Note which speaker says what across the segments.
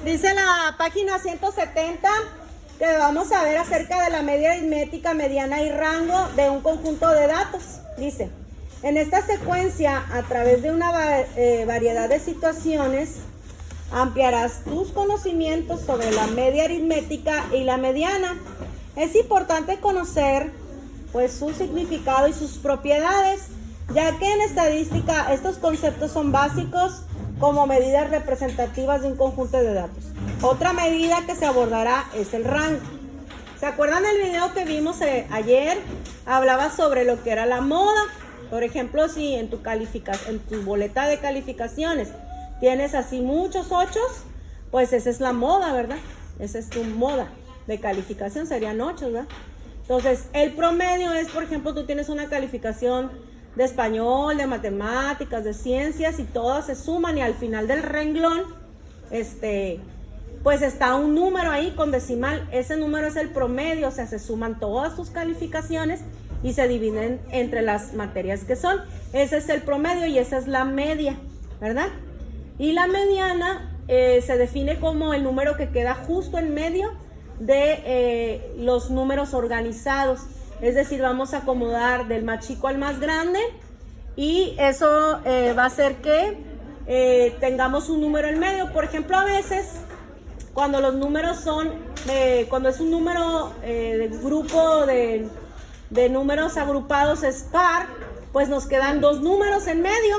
Speaker 1: Dice la página 170 que vamos a ver acerca de la media aritmética, mediana y rango de un conjunto de datos. Dice, en esta secuencia, a través de una variedad de situaciones, ampliarás tus conocimientos sobre la media aritmética y la mediana. Es importante conocer pues su significado y sus propiedades, ya que en estadística estos conceptos son básicos como medidas representativas de un conjunto de datos. Otra medida que se abordará es el rango. ¿Se acuerdan del video que vimos ayer? Hablaba sobre lo que era la moda. Por ejemplo, si en tu boleta de calificaciones tienes así muchos 8, pues esa es la moda, ¿verdad? Esa es tu moda de calificación, serían 8, ¿verdad? Entonces, el promedio es, por ejemplo, tú tienes una calificación de español, de matemáticas, de ciencias, y todas se suman y al final del renglón, pues está un número ahí con decimal. Ese número es el promedio, o sea, se suman todas tus calificaciones y se dividen entre las materias que son. Ese es el promedio y esa es la media, ¿verdad? Y la mediana se define como el número que queda justo en medio de los números organizados. Es decir, vamos a acomodar del más chico al más grande y eso va a hacer que tengamos un número en medio. Por ejemplo, a veces cuando los números son, cuando es un número de grupo de números agrupados es par, pues nos quedan dos números en medio.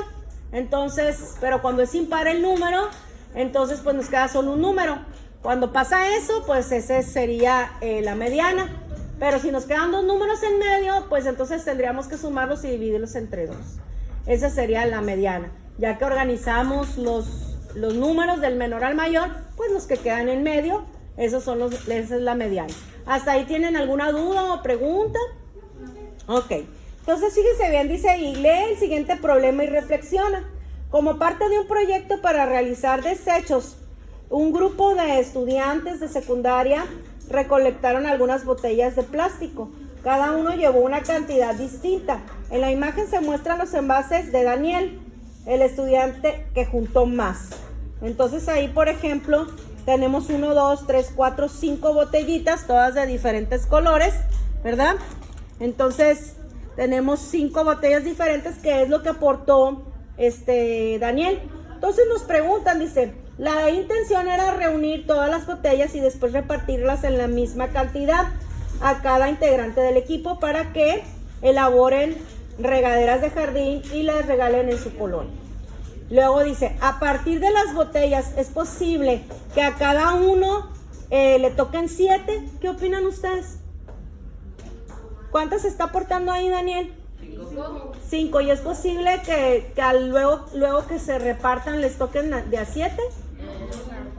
Speaker 1: Entonces, pero cuando es impar el número, entonces pues nos queda solo un número. Cuando pasa eso, pues ese sería la mediana. Pero si nos quedan dos números en medio, pues entonces tendríamos que sumarlos y dividirlos entre 2. Esa sería la mediana. Ya que organizamos los números del menor al mayor, pues los que quedan en medio, esa es la mediana. ¿Hasta ahí tienen alguna duda o pregunta? Ok. Entonces fíjense bien, dice, y lee el siguiente problema y reflexiona. Como parte de un proyecto para realizar desechos, un grupo de estudiantes de secundaria recolectaron algunas botellas de plástico. Cada uno llevó una cantidad distinta. En la imagen se muestran los envases de Daniel, el estudiante que juntó más. Entonces ahí, por ejemplo, tenemos 1, 2, 3, 4, 5 botellitas, todas de diferentes colores, ¿verdad? Entonces tenemos 5 botellas diferentes, que es lo que aportó Daniel. Entonces nos preguntan, dice, la intención era reunir todas las botellas y después repartirlas en la misma cantidad a cada integrante del equipo para que elaboren regaderas de jardín y las regalen en su colonia. Luego dice, a partir de las botellas es posible que a cada uno le toquen 7. ¿Qué opinan ustedes? ¿Cuántas está aportando ahí, Daniel? 5. ¿Y es posible que luego que se repartan les toquen de a 7?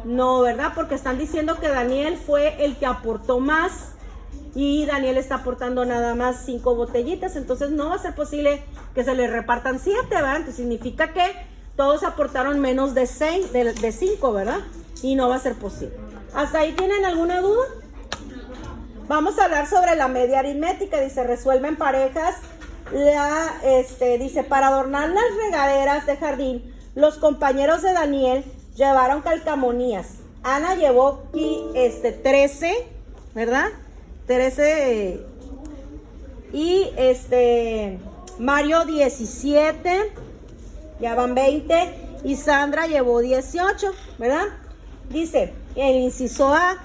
Speaker 1: No, ¿verdad? Porque están diciendo que Daniel fue el que aportó más y Daniel está aportando nada más 5 botellitas. Entonces no va a ser posible que se le repartan 7, ¿verdad? Entonces significa que todos aportaron menos de 5, ¿verdad? Y no va a ser posible. ¿Hasta ahí tienen alguna duda? Vamos a hablar sobre la media aritmética. Dice, resuelven parejas. Dice, para adornar las regaderas de jardín, los compañeros de Daniel llevaron calcamonías. Ana llevó aquí 13, ¿verdad? 13. Y Mario 17. Ya van 20. Y Sandra llevó 18, ¿verdad? Dice, el inciso A,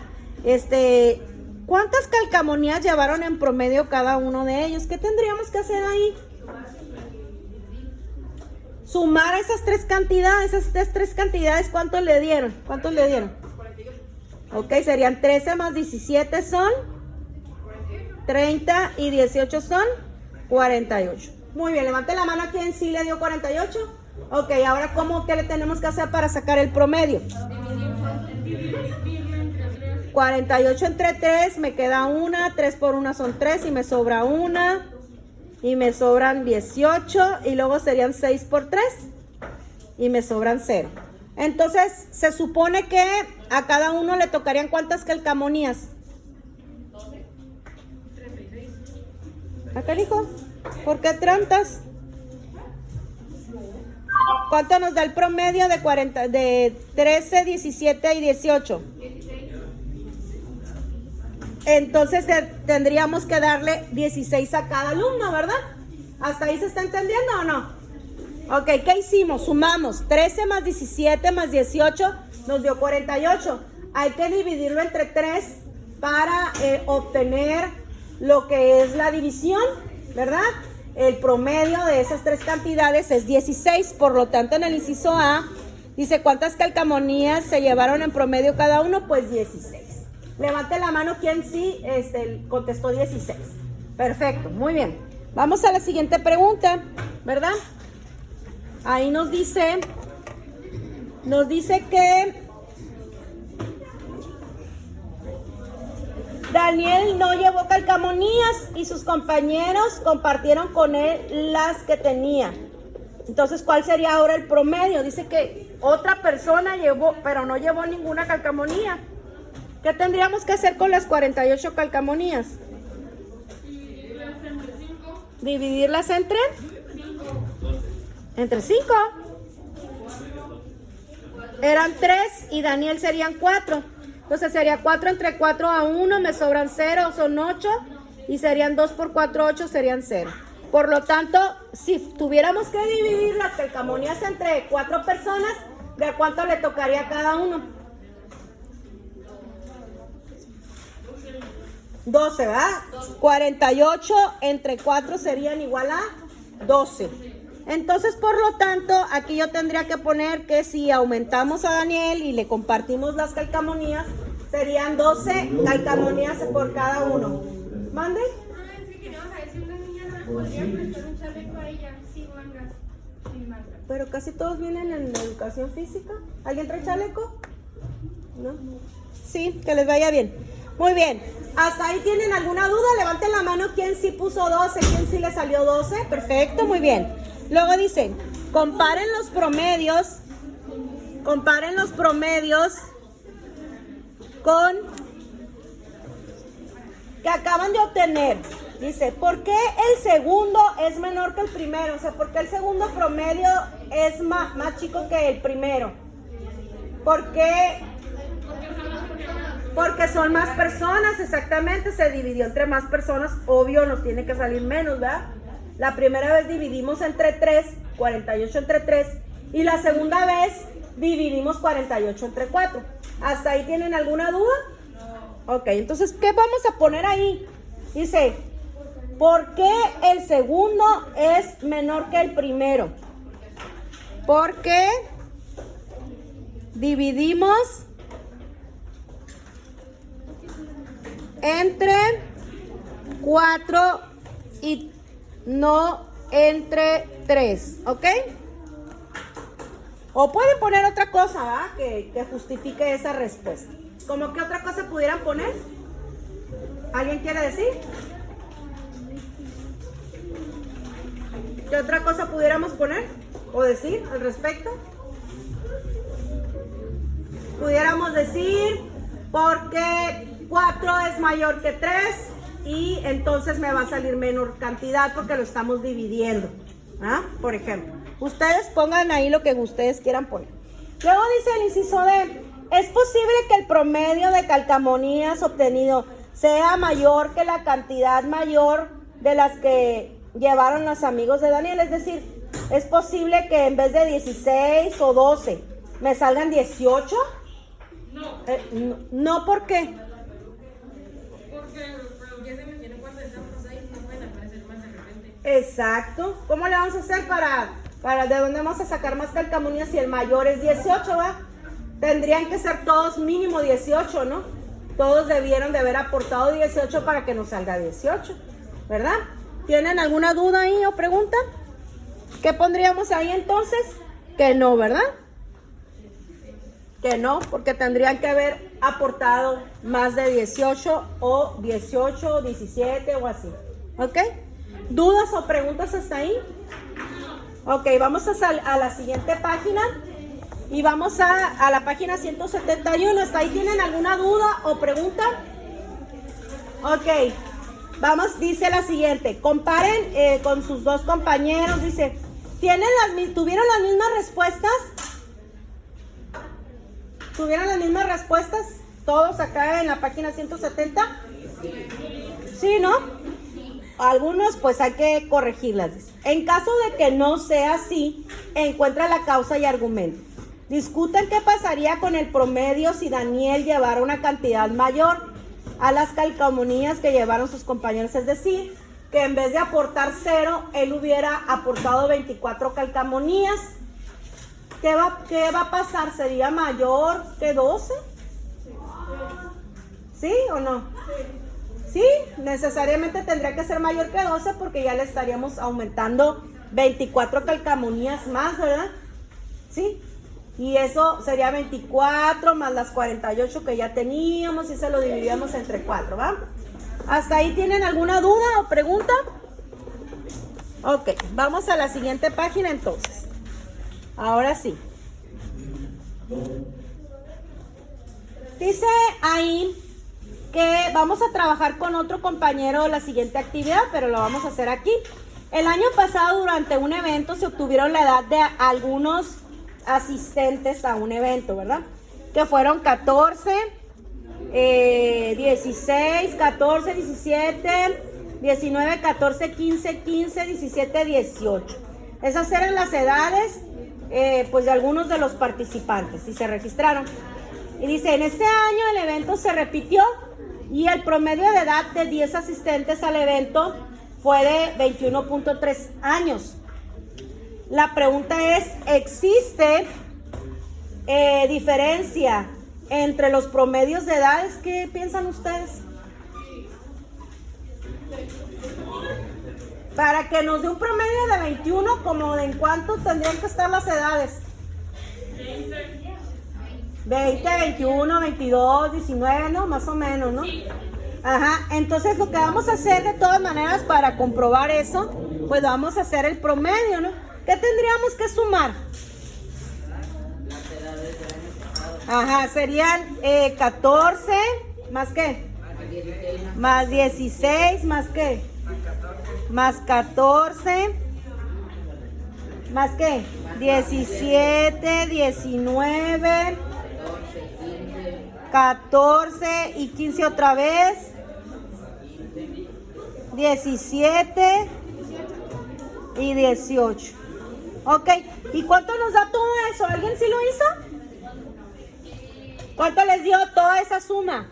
Speaker 1: ¿cuántas calcamonías llevaron en promedio cada uno de ellos? ¿Qué tendríamos que hacer ahí? Sumar esas tres cantidades, ¿cuántos le dieron? ¿Cuántos le dieron? Ok, serían 13 más 17 son 30 y 18 son 48. Muy bien, levante la mano a quien sí le dio 48. Ok, ahora ¿qué le tenemos que hacer para sacar el promedio? 48 entre 3, me queda 1, 3 por 1 son 3 y me sobra 1 y me sobran 18 y luego serían 6 por 3 y me sobran 0. Entonces se supone que a cada uno le tocarían ¿cuántas calcamonías? ¿Acá dijo? ¿Por qué tantas? ¿Cuánto nos da el promedio de 13, 17 y 18? Entonces tendríamos que darle 16 a cada alumno, ¿verdad? ¿Hasta ahí se está entendiendo o no? Ok, ¿qué hicimos? Sumamos 13 más 17 más 18 nos dio 48. Hay que dividirlo entre 3 para obtener lo que es la división, ¿verdad? El promedio de esas tres cantidades es 16, por lo tanto en el inciso A dice ¿cuántas calcamonías se llevaron en promedio cada uno? Pues 16. Levante la mano quien sí contestó 16. Perfecto, muy bien. Vamos a la siguiente pregunta, ¿verdad? Ahí nos dice que Daniel no llevó calcamonías y sus compañeros compartieron con él las que tenía. Entonces, ¿cuál sería ahora el promedio? Dice que otra persona llevó, pero no llevó ninguna calcamonía. ¿Qué tendríamos que hacer con las 48 calcamonías? Dividirlas entre 5. Eran 3 y Daniel serían 4. Entonces sería 4 entre 4 a 1, me sobran 0, son 8. Y serían 2 por 4, 8, serían 0. Por lo tanto, si tuviéramos que dividir las calcamonías entre 4 personas, ¿de cuánto le tocaría a cada uno? 12, ¿verdad? 48 entre 4 serían igual a 12. Entonces, por lo tanto, aquí yo tendría que poner que si aumentamos a Daniel y le compartimos las calcamonías, serían 12 calcamonías por cada uno. ¿Mande? Pero casi todos vienen en educación física. ¿Alguien trae chaleco? ¿No? Sí, que les vaya bien. Muy bien. ¿Hasta ahí tienen alguna duda? Levanten la mano quién sí puso 12, quién sí le salió 12. Perfecto, muy bien. Luego dicen, comparen los promedios con que acaban de obtener. Dice, ¿por qué el segundo es menor que el primero? O sea, ¿por qué el segundo promedio es más chico que el primero? ¿Por qué? Porque son más personas, exactamente, se dividió entre más personas, obvio nos tiene que salir menos, ¿verdad? La primera vez dividimos entre 3, 48 entre 3, y la segunda vez dividimos 48 entre 4. ¿Hasta ahí tienen alguna duda? Ok, entonces, ¿qué vamos a poner ahí? Dice, ¿por qué el segundo es menor que el primero? Porque dividimos entre 4 y no entre 3, ¿ok? O pueden poner otra cosa, ¿verdad? Que justifique esa respuesta. ¿Cómo qué otra cosa pudieran poner? ¿Alguien quiere decir? ¿Qué otra cosa pudiéramos poner o decir al respecto? Pudiéramos decir porque 4 es mayor que 3 y entonces me va a salir menor cantidad porque lo estamos dividiendo, ¿ah? Por ejemplo, ustedes pongan ahí lo que ustedes quieran poner. Luego dice el inciso D, ¿es posible que el promedio de calcamonías obtenido sea mayor que la cantidad mayor de las que llevaron los amigos de Daniel? Es decir, ¿es posible que en vez de 16 o 12 me salgan 18? No. No, ¿por qué? Ya se mencionó cuando estamos ahí, no pueden aparecer más de repente. Exacto. ¿Cómo le vamos a hacer para de dónde vamos a sacar más calcamonías si el mayor es 18, va? Tendrían que ser todos mínimo 18, ¿no? Todos debieron de haber aportado 18 para que nos salga 18, ¿verdad? ¿Tienen alguna duda ahí o pregunta? ¿Qué pondríamos ahí entonces? Que no, ¿verdad? Que no, porque tendrían que haber aportado más de 18 o 18 o 17 o así. ¿Ok? ¿Dudas o preguntas hasta ahí? Ok, vamos a la siguiente página y vamos a la página 171. ¿Hasta ahí tienen alguna duda o pregunta? Ok, vamos, dice la siguiente. Comparen con sus dos compañeros, dice, ¿Tuvieron las mismas respuestas? ¿Tuvieron las mismas respuestas? ¿Todos acá en la página 170? Sí, ¿no? Algunos pues hay que corregirlas. En caso de que no sea así, encuentra la causa y argumento. Discuten qué pasaría con el promedio si Daniel llevara una cantidad mayor a las calcamonías que llevaron sus compañeros. Es decir, que en vez de aportar 0, él hubiera aportado 24 calcamonías. ¿Qué va a pasar? ¿Sería mayor que 12? ¿Sí o no? Sí, necesariamente tendría que ser mayor que 12 porque ya le estaríamos aumentando 24 calcamonías más, ¿verdad? Sí, y eso sería 24 más las 48 que ya teníamos y se lo dividíamos entre 4, ¿va? ¿Hasta ahí tienen alguna duda o pregunta? Ok, vamos a la siguiente página entonces. Ahora sí. Dice ahí que vamos a trabajar con otro compañero la siguiente actividad, pero lo vamos a hacer aquí. El año pasado, durante un evento, se obtuvieron la edad de algunos asistentes a un evento, ¿verdad? Que fueron 14, 16, 14, 17, 19, 14, 15, 15, 17, 18. Esas eran las edades, pues, de algunos de los participantes y se registraron. Y dice, en este año el evento se repitió y el promedio de edad de 10 asistentes al evento fue de 21.3 años. La pregunta es, ¿existe diferencia entre los promedios de edades? ¿Qué piensan ustedes? Para que nos dé un promedio de 21, ¿como en cuánto tendrían que estar las edades? 20, 21, 22, 19, ¿no? Más o menos, ¿no? Ajá, entonces lo que vamos a hacer de todas maneras para comprobar eso, pues vamos a hacer el promedio, ¿no? ¿Qué tendríamos que sumar? Ajá, serían 14, ¿más qué? Más 16, ¿más qué? Más 14, ¿más qué? 17, 19, 14 y 15 otra vez, 17 y 18. Ok, ¿y cuánto nos da todo eso? ¿Alguien sí lo hizo? ¿Cuánto les dio toda esa suma?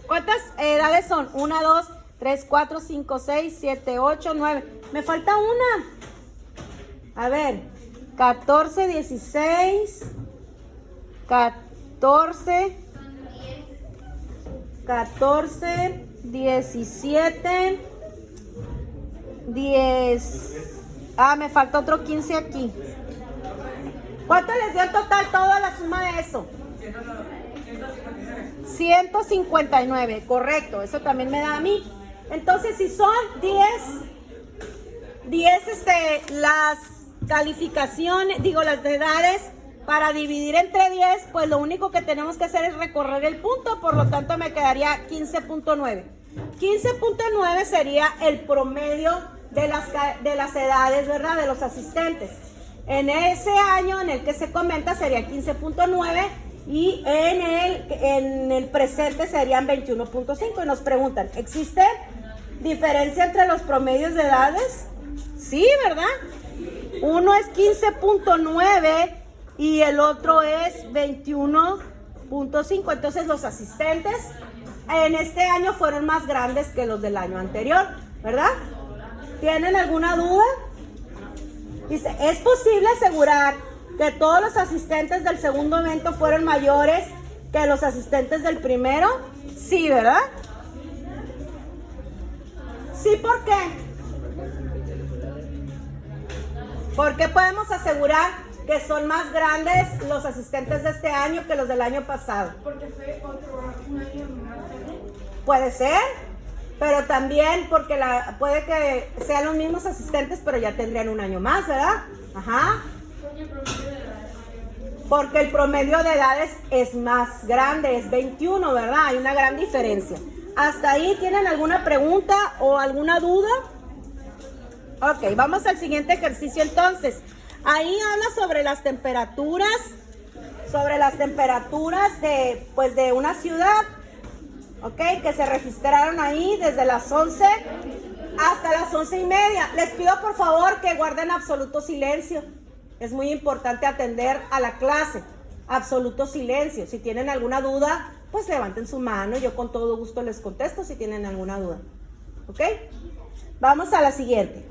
Speaker 1: ¿Cuántas edades son? 1, 2, 3, 4, 5, 6, 7, 8, 9. Me falta una. A ver, 14, 16, 14, 14, 17, 10. Ah, me falta otro 15 aquí. ¿Cuánto les dio en total toda la suma de eso? 159, correcto. Eso también me da a mí. Entonces, si son 10 las calificaciones, digo, las edades, para dividir entre 10, pues lo único que tenemos que hacer es recorrer el punto, por lo tanto me quedaría 15.9. 15.9 sería el promedio de las edades, ¿verdad? De los asistentes. En ese año en el que se comenta sería 15.9 y en el presente serían 21.5. Y nos preguntan, ¿existe diferencia entre los promedios de edades? Sí, ¿verdad? Uno es 15.9 y el otro es 21.5. Entonces los asistentes en este año fueron más grandes que los del año anterior, ¿verdad? ¿Tienen alguna duda? Dice, ¿es posible asegurar que todos los asistentes del segundo evento fueron mayores que los asistentes del primero? Sí, ¿verdad? Sí, ¿por qué? ¿Por qué podemos asegurar que son más grandes los asistentes de este año que los del año pasado?
Speaker 2: Porque fue un año más tarde.
Speaker 1: Puede ser, pero también porque puede que sean los mismos asistentes, pero ya tendrían un año más, ¿verdad? Ajá. Porque el promedio de edades es más grande, es 21, ¿verdad? Hay una gran diferencia. ¿Hasta ahí tienen alguna pregunta o alguna duda? Ok, vamos al siguiente ejercicio entonces. Ahí habla sobre las temperaturas de, pues, de una ciudad, ok, que se registraron ahí desde las 11 hasta las 11:30. Les pido por favor que guarden absoluto silencio. Es muy importante atender a la clase. Absoluto silencio. Si tienen alguna duda, pues levanten su mano. Yo con todo gusto les contesto si tienen alguna duda. ¿Ok? Vamos a la siguiente.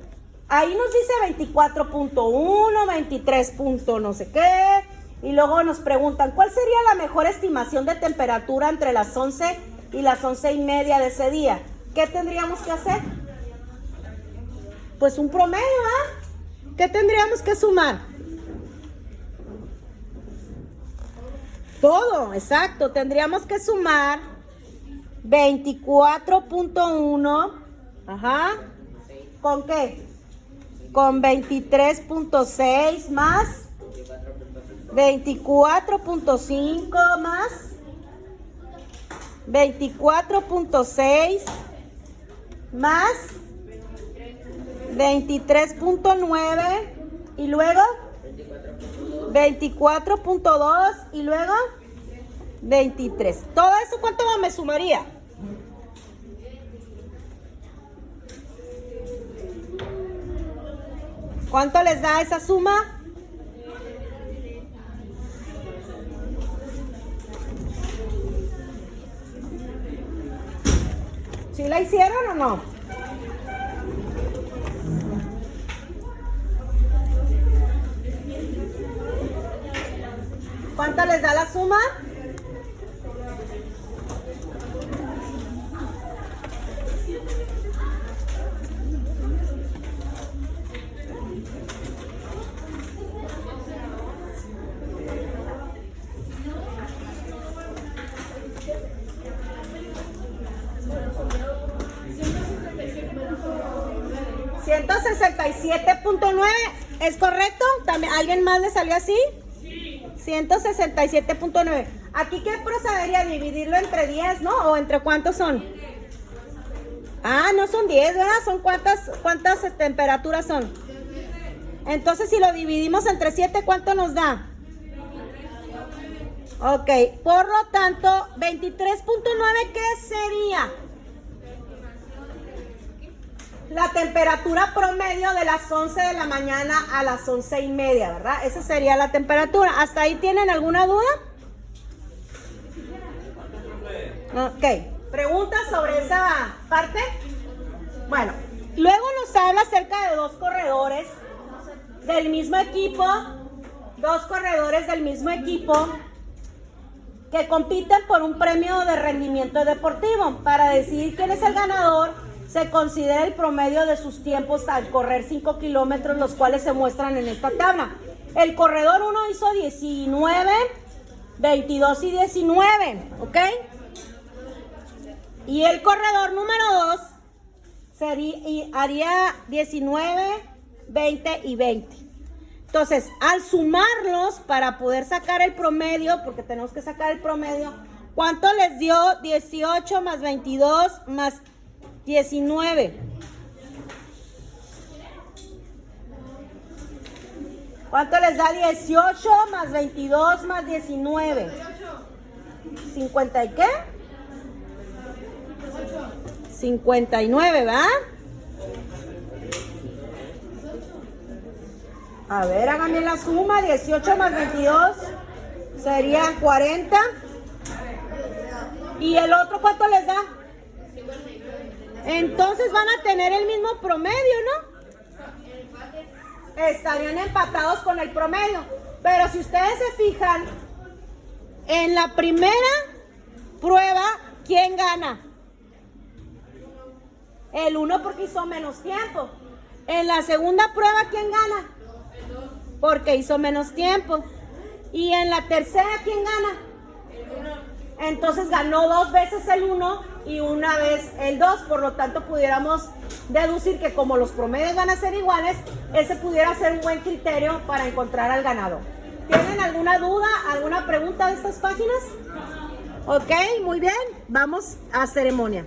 Speaker 1: Ahí nos dice 24.1, 23. No sé qué. Y luego nos preguntan, ¿cuál sería la mejor estimación de temperatura entre las 11 y las 11:30 de ese día? ¿Qué tendríamos que hacer? Pues un promedio, ¿ah? ¿Qué tendríamos que sumar? Todo, exacto. Tendríamos que sumar 24.1. Ajá. ¿Con qué? Con 23.6 más 24.5 más 24.6 más 23.9 y luego 24.2 y luego 23. ¿Todo eso cuánto me sumaría? ¿Cuánto les da esa suma? ¿Sí la hicieron o no? ¿Cuánto les da la suma? ¿167.9? ¿Es correcto? ¿También alguien más le salió así? 167.9. Aquí qué procedería, dividirlo entre 10, ¿no? ¿O entre cuántos son? Ah, no son 10, ¿verdad? ¿Son cuántas temperaturas son? Entonces si lo dividimos entre 7, ¿cuánto nos da? Ok, por lo tanto, 23.9, ¿qué sería? La temperatura promedio de las 11 de la mañana a las 11:30, ¿verdad? Esa sería la temperatura. ¿Hasta ahí tienen alguna duda? Ok. ¿Preguntas sobre esa parte? Bueno, luego nos habla acerca de dos corredores del mismo equipo. Dos corredores del mismo equipo que compiten por un premio de rendimiento deportivo. Para decidir quién es el ganador, se considera el promedio de sus tiempos al correr 5 kilómetros, los cuales se muestran en esta tabla. El corredor 1 hizo 19, 22 y 19, ¿ok? Y el corredor número 2 haría 19, 20 y 20. Entonces, al sumarlos para poder sacar el promedio, porque tenemos que sacar el promedio, ¿cuánto les dio 18 más 22 más 19? ¿Cuánto les da 18 más 22 más 19? ¿50 y qué? 59, ¿verdad? A ver, háganme la suma. 18 más 22 serían 40. ¿Y el otro cuánto les da? Entonces van a tener el mismo promedio, ¿no? Estarían empatados con el promedio. Pero si ustedes se fijan, en la primera prueba, ¿quién gana? El 1 porque hizo menos tiempo. En la segunda prueba, ¿quién gana? Porque hizo menos tiempo. Y en la tercera, ¿quién gana? Entonces ganó 2 veces el 1 y 1 vez el 2. Por lo tanto, pudiéramos deducir que como los promedios van a ser iguales, ese pudiera ser un buen criterio para encontrar al ganador. ¿Tienen alguna duda, alguna pregunta de estas páginas? Ok, muy bien. Vamos a ceremonia.